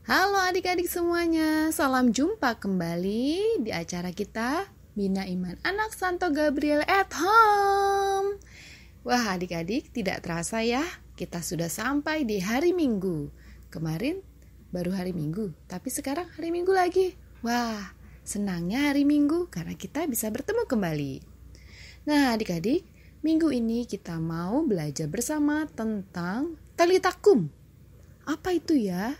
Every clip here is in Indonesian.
Halo adik-adik semuanya, salam jumpa kembali di acara kita Bina Iman Anak Santo Gabriel at Home. Wah adik-adik, tidak terasa ya, kita sudah sampai di hari Minggu. Kemarin baru hari Minggu, tapi sekarang hari Minggu lagi. Wah, senangnya hari Minggu karena kita bisa bertemu kembali. Nah adik-adik, minggu ini kita mau belajar bersama tentang Talitakum. Apa itu ya?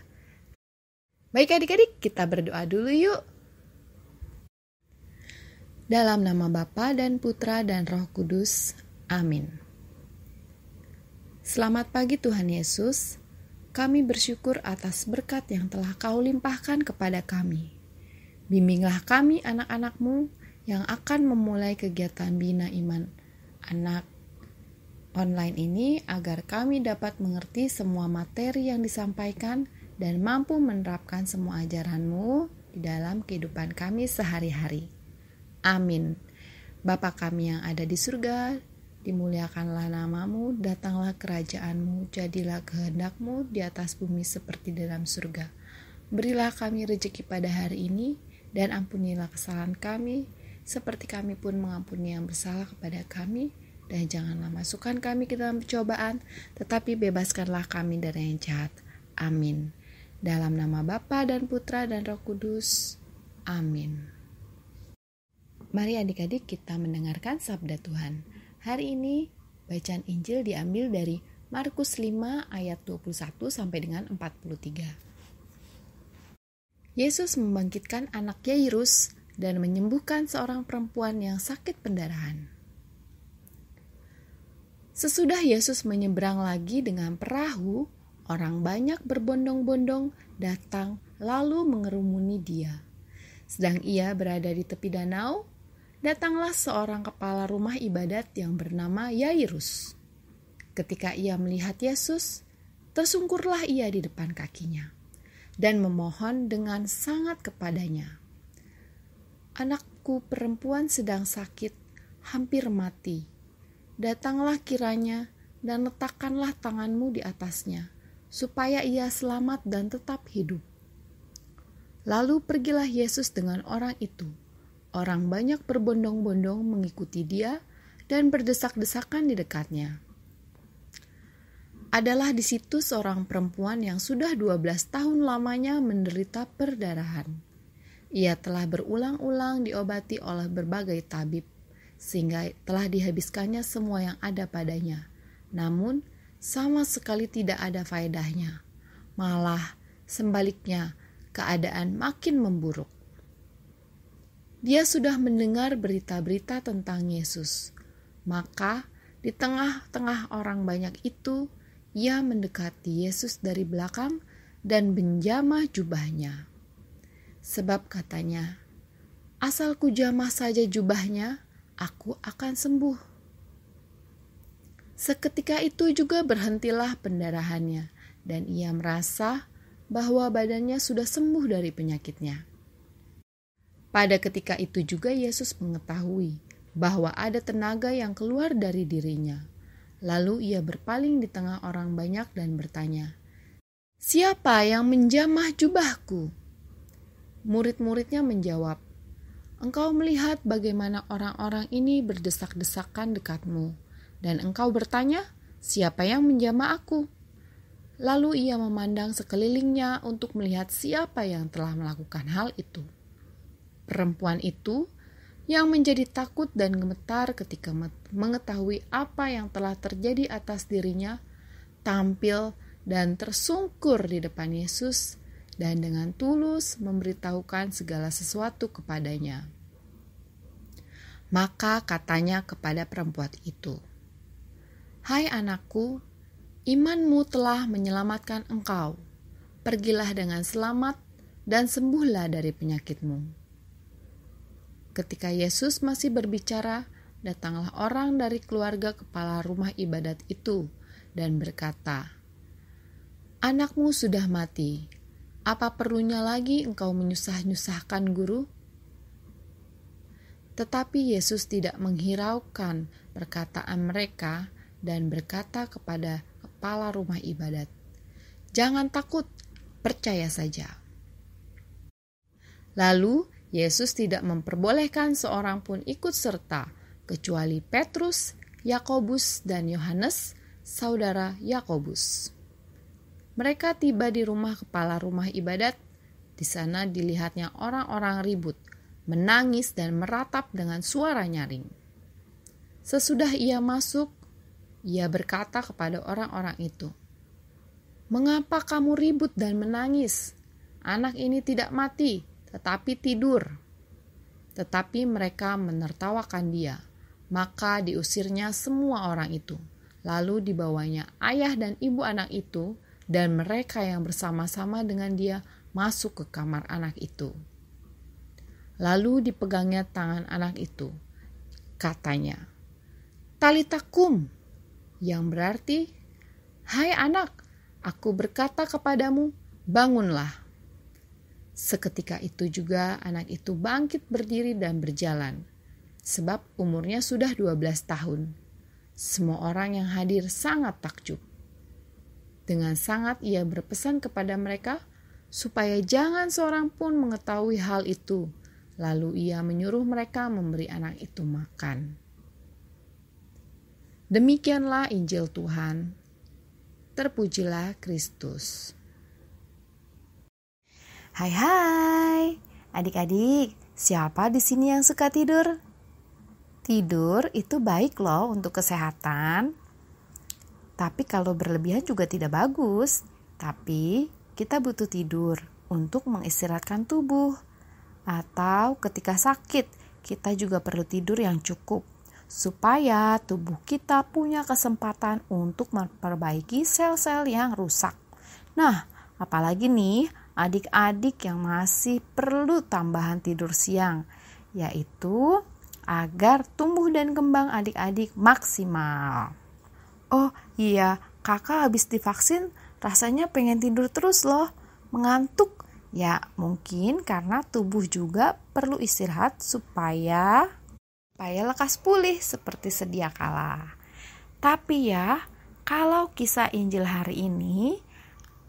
Baik adik-adik, kita berdoa dulu yuk. Dalam nama Bapa dan Putra dan Roh Kudus. Amin. Selamat pagi Tuhan Yesus. Kami bersyukur atas berkat yang telah Kau limpahkan kepada kami. Bimbinglah kami anak-anak-Mu yang akan memulai kegiatan Bina Iman Anak online ini agar kami dapat mengerti semua materi yang disampaikan dan mampu menerapkan semua ajaran-Mu di dalam kehidupan kami sehari-hari. Amin. Bapa kami yang ada di surga, dimuliakanlah nama-Mu, datanglah kerajaan-Mu, jadilah kehendak-Mu di atas bumi seperti dalam surga. Berilah kami rezeki pada hari ini, dan ampunilah kesalahan kami, seperti kami pun mengampuni yang bersalah kepada kami, dan janganlah masukkan kami ke dalam percobaan, tetapi bebaskanlah kami dari yang jahat. Amin. Dalam nama Bapa dan Putra dan Roh Kudus. Amin. Mari adik-adik kita mendengarkan sabda Tuhan. Hari ini bacaan Injil diambil dari Markus 5 ayat 21 sampai dengan 43. Yesus membangkitkan anak Yairus dan menyembuhkan seorang perempuan yang sakit pendarahan. Sesudah Yesus menyeberang lagi dengan perahu, orang banyak berbondong-bondong datang lalu mengerumuni dia. Sedang ia berada di tepi danau, datanglah seorang kepala rumah ibadat yang bernama Yairus. Ketika ia melihat Yesus, tersungkurlah ia di depan kakinya dan memohon dengan sangat kepadanya. Anakku perempuan sedang sakit, hampir mati. Datanglah kiranya dan letakkanlah tanganmu di atasnya, supaya ia selamat dan tetap hidup. Lalu pergilah Yesus dengan orang itu. Orang banyak berbondong-bondong mengikuti dia dan berdesak-desakan di dekatnya. Adalah di situ seorang perempuan yang sudah 12 tahun lamanya menderita perdarahan. Ia telah berulang-ulang diobati oleh berbagai tabib, sehingga telah dihabiskannya semua yang ada padanya. Namun, sama sekali tidak ada faedahnya. Malah sebaliknya, keadaan makin memburuk. Dia sudah mendengar berita-berita tentang Yesus. Maka di tengah-tengah orang banyak itu, ia mendekati Yesus dari belakang dan menjamah jubahnya. Sebab katanya, "Asal ku jamah saja jubahnya, aku akan sembuh." Seketika itu juga berhentilah pendarahannya, dan ia merasa bahwa badannya sudah sembuh dari penyakitnya. Pada ketika itu juga Yesus mengetahui bahwa ada tenaga yang keluar dari dirinya. Lalu ia berpaling di tengah orang banyak dan bertanya, "Siapa yang menjamah jubahku?" Murid-muridnya menjawab, "Engkau melihat bagaimana orang-orang ini berdesak-desakan dekatmu, dan engkau bertanya, siapa yang menjamah aku?" Lalu ia memandang sekelilingnya untuk melihat siapa yang telah melakukan hal itu. Perempuan itu yang menjadi takut dan gemetar ketika mengetahui apa yang telah terjadi atas dirinya, tampil dan tersungkur di depan Yesus dan dengan tulus memberitahukan segala sesuatu kepadanya. Maka katanya kepada perempuan itu, "Hai anakku, imanmu telah menyelamatkan engkau. Pergilah dengan selamat dan sembuhlah dari penyakitmu." Ketika Yesus masih berbicara, datanglah orang dari keluarga kepala rumah ibadat itu dan berkata, "Anakmu sudah mati. Apa perlunya lagi engkau menyusah-nyusahkan guru?" Tetapi Yesus tidak menghiraukan perkataan mereka dan berkata kepada kepala rumah ibadat, "Jangan takut, percaya saja. Lalu Yesus tidak memperbolehkan seorang pun ikut serta, kecuali Petrus, Yakobus, dan Yohanes, saudara Yakobus. Mereka tiba di rumah kepala rumah ibadat. Di sana dilihatnya orang-orang ribut, menangis dan meratap dengan suara nyaring. Sesudah ia masuk, ia berkata kepada orang-orang itu, "Mengapa kamu ribut dan menangis? Anak ini tidak mati, tetapi tidur." Tetapi mereka menertawakan dia. Maka diusirnya semua orang itu. Lalu dibawanya ayah dan ibu anak itu dan mereka yang bersama-sama dengan dia masuk ke kamar anak itu. Lalu dipegangnya tangan anak itu. Katanya, "Talita kum," yang berarti, "Hai anak, aku berkata kepadamu, bangunlah." Seketika itu juga anak itu bangkit berdiri dan berjalan, sebab umurnya sudah 12 tahun. Semua orang yang hadir sangat takjub. Dengan sangat ia berpesan kepada mereka, supaya jangan seorang pun mengetahui hal itu. Lalu ia menyuruh mereka memberi anak itu makan. Demikianlah Injil Tuhan. Terpujilah Kristus. Hai, adik-adik, siapa di sini yang suka tidur? Tidur itu baik loh untuk kesehatan. Tapi kalau berlebihan juga tidak bagus. Tapi kita butuh tidur untuk mengistirahatkan tubuh. Atau ketika sakit, kita juga perlu tidur yang cukup. Supaya tubuh kita punya kesempatan untuk memperbaiki sel-sel yang rusak. Nah, apalagi nih adik-adik yang masih perlu tambahan tidur siang. Yaitu agar tumbuh dan kembang adik-adik maksimal. Oh iya, kakak habis divaksin rasanya pengen tidur terus loh, mengantuk. Ya mungkin karena tubuh juga perlu istirahat supaya lekas pulih seperti sedia kala. Tapi ya, kalau kisah Injil hari ini,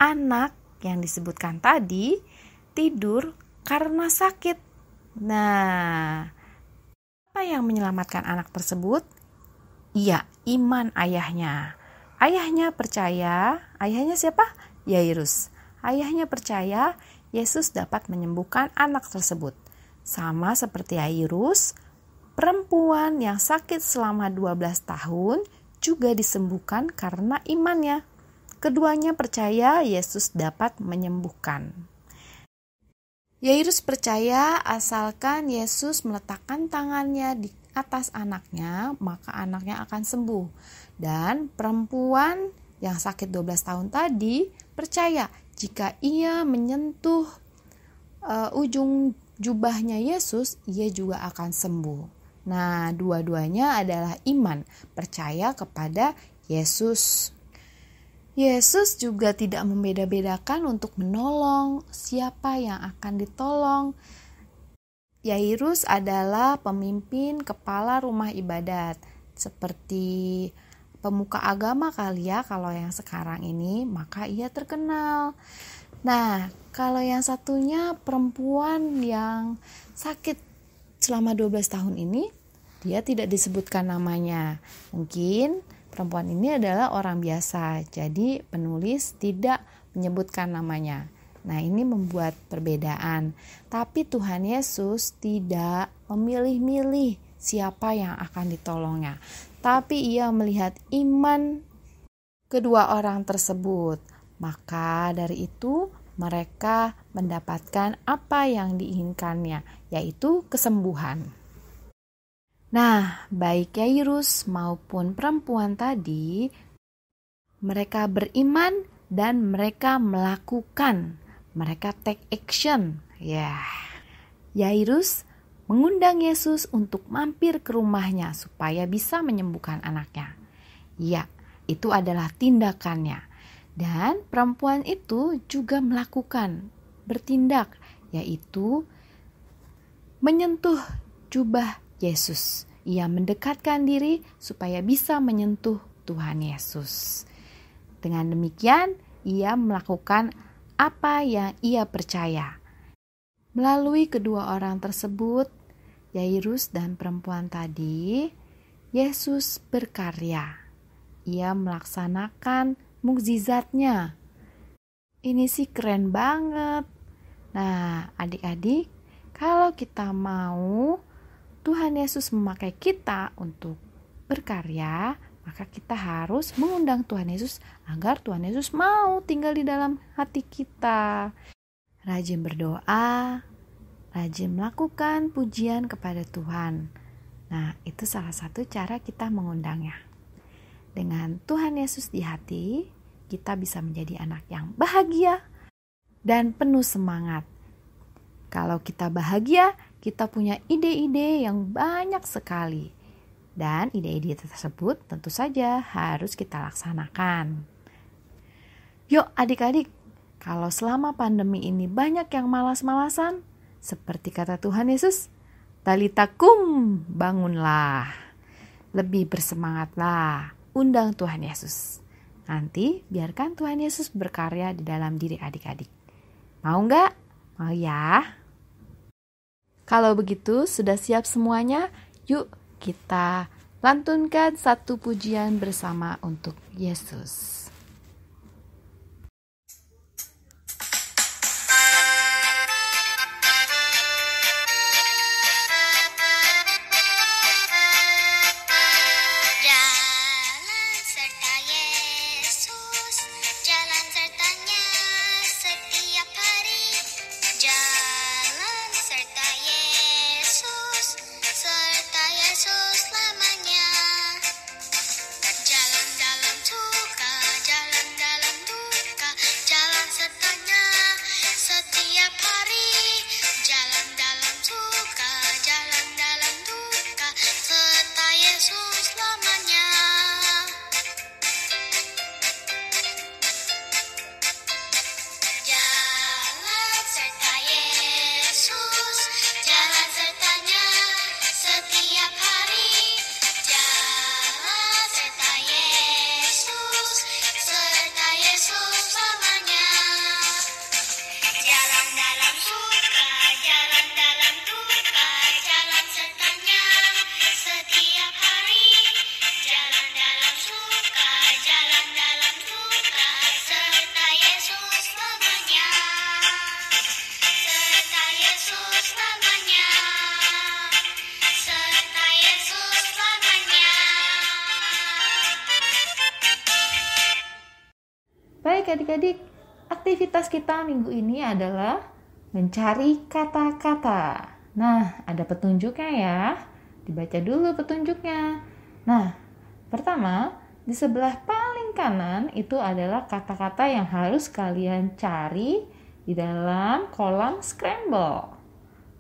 anak yang disebutkan tadi tidur karena sakit. Nah, apa yang menyelamatkan anak tersebut? Iya, iman ayahnya. Ayahnya percaya, ayahnya siapa? Yairus. Ayahnya percaya Yesus dapat menyembuhkan anak tersebut. Sama seperti Yairus, perempuan yang sakit selama 12 tahun juga disembuhkan karena imannya. Keduanya percaya Yesus dapat menyembuhkan. Yairus percaya asalkan Yesus meletakkan tangannya di atas anaknya, maka anaknya akan sembuh. Dan perempuan yang sakit 12 tahun tadi percaya jika ia menyentuh ujung jubahnya Yesus, ia juga akan sembuh. Nah, dua-duanya adalah iman, percaya kepada Yesus. Yesus juga tidak membeda-bedakan untuk menolong siapa yang akan ditolong. Yairus adalah pemimpin kepala rumah ibadat, seperti pemuka agama kali ya kalau yang sekarang ini, maka ia terkenal. Nah, kalau yang satunya perempuan yang sakit selama 12 tahun ini, dia tidak disebutkan namanya. Mungkin perempuan ini adalah orang biasa, jadi penulis tidak menyebutkan namanya. Nah, ini membuat perbedaan. Tapi Tuhan Yesus tidak memilih-milih siapa yang akan ditolongnya. Tapi ia melihat iman kedua orang tersebut. Maka dari itu mereka mendapatkan apa yang diinginkannya, yaitu kesembuhan. Nah, baik Yairus maupun perempuan tadi, mereka beriman dan mereka melakukan. Mereka take action. Ya. Yairus mengundang Yesus untuk mampir ke rumahnya supaya bisa menyembuhkan anaknya. Ya, itu adalah tindakannya. Dan perempuan itu juga melakukan, bertindak, yaitu menyentuh jubah Yesus. Ia mendekatkan diri supaya bisa menyentuh Tuhan Yesus. Dengan demikian, ia melakukan apa yang ia percaya. Melalui kedua orang tersebut, Yairus dan perempuan tadi, Yesus berkarya. Ia melaksanakan mukjizatnya. Ini sih keren banget. Nah, adik-adik, kalau kita mau Tuhan Yesus memakai kita untuk berkarya, maka kita harus mengundang Tuhan Yesus agar Tuhan Yesus mau tinggal di dalam hati kita. Rajin berdoa, rajin melakukan pujian kepada Tuhan. Nah, itu salah satu cara kita mengundangnya. Dengan Tuhan Yesus di hati, kita bisa menjadi anak yang bahagia dan penuh semangat. Kalau kita bahagia, kita punya ide-ide yang banyak sekali. Dan ide-ide tersebut tentu saja harus kita laksanakan. Yuk adik-adik, kalau selama pandemi ini banyak yang malas-malasan, seperti kata Tuhan Yesus, Talita kum, bangunlah. Lebih bersemangatlah, undang Tuhan Yesus. Nanti biarkan Tuhan Yesus berkarya di dalam diri adik-adik. Mau nggak? Mau ya? Kalau begitu, sudah siap semuanya? Yuk kita lantunkan satu pujian bersama untuk Yesus. Baik adik-adik, aktivitas kita minggu ini adalah mencari kata-kata. Nah, ada petunjuknya ya. Dibaca dulu petunjuknya. Nah, pertama, di sebelah paling kanan itu adalah kata-kata yang harus kalian cari di dalam kolom scramble.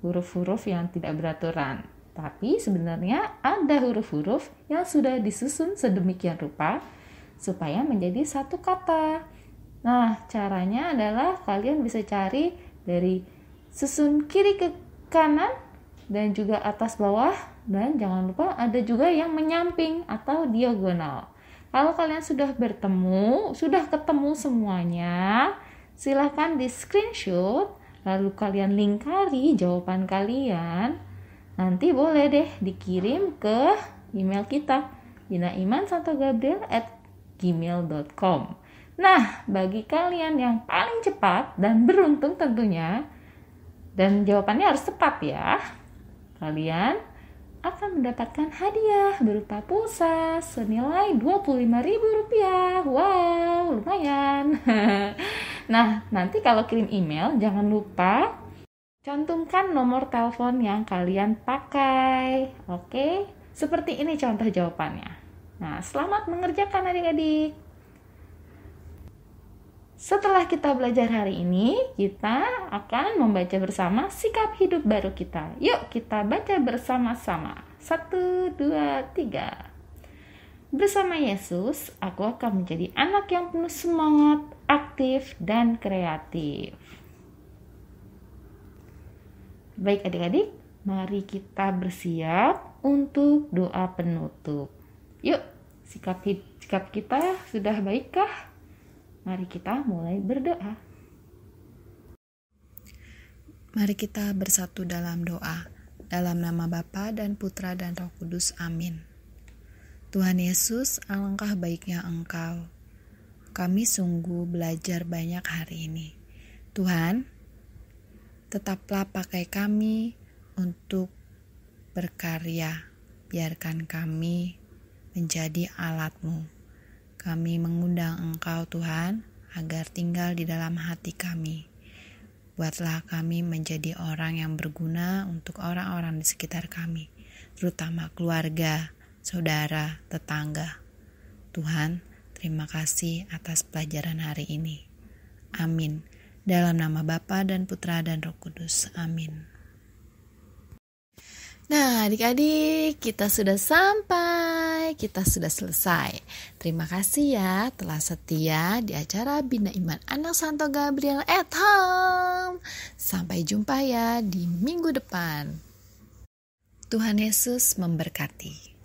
Huruf-huruf yang tidak beraturan. Tapi sebenarnya ada huruf-huruf yang sudah disusun sedemikian rupa supaya menjadi satu kata. Nah, caranya adalah kalian bisa cari dari susun kiri ke kanan dan juga atas bawah, dan jangan lupa ada juga yang menyamping atau diagonal. Kalau kalian sudah ketemu semuanya, silahkan di screenshot, lalu kalian lingkari jawaban kalian. Nanti boleh deh dikirim ke email kita, dinaimansantogabriel@gmail.com. Nah, bagi kalian yang paling cepat dan beruntung tentunya, dan jawabannya harus tepat ya, kalian akan mendapatkan hadiah berupa pulsa senilai Rp25.000. Wow, lumayan. Nah, nanti kalau kirim email, jangan lupa cantumkan nomor telepon yang kalian pakai. Oke, seperti ini contoh jawabannya. Nah, selamat mengerjakan adik-adik. Setelah kita belajar hari ini, kita akan membaca bersama sikap hidup baru kita. Yuk kita baca bersama-sama. 1, 2, 3. Bersama Yesus, aku akan menjadi anak yang penuh semangat, aktif, dan kreatif. Baik adik-adik, mari kita bersiap untuk doa penutup. Yuk, sikap kita sudah baikkah? Mari kita mulai berdoa. Mari kita bersatu dalam doa. Dalam nama Bapa dan Putra dan Roh Kudus. Amin. Tuhan Yesus, alangkah baiknya Engkau. Kami sungguh belajar banyak hari ini. Tuhan, tetaplah pakai kami untuk berkarya. Biarkan kami menjadi alat-Mu. Kami mengundang Engkau Tuhan, agar tinggal di dalam hati kami. Buatlah kami menjadi orang yang berguna untuk orang-orang di sekitar kami, terutama keluarga, saudara, tetangga. Tuhan, terima kasih atas pelajaran hari ini. Amin. Dalam nama Bapa dan Putra dan Roh Kudus. Amin. Nah, adik-adik, kita sudah sampai, kita sudah selesai. Terima kasih ya telah setia di acara Bina Iman Anak Santo Gabriel at Home. Sampai jumpa ya di minggu depan. Tuhan Yesus memberkati.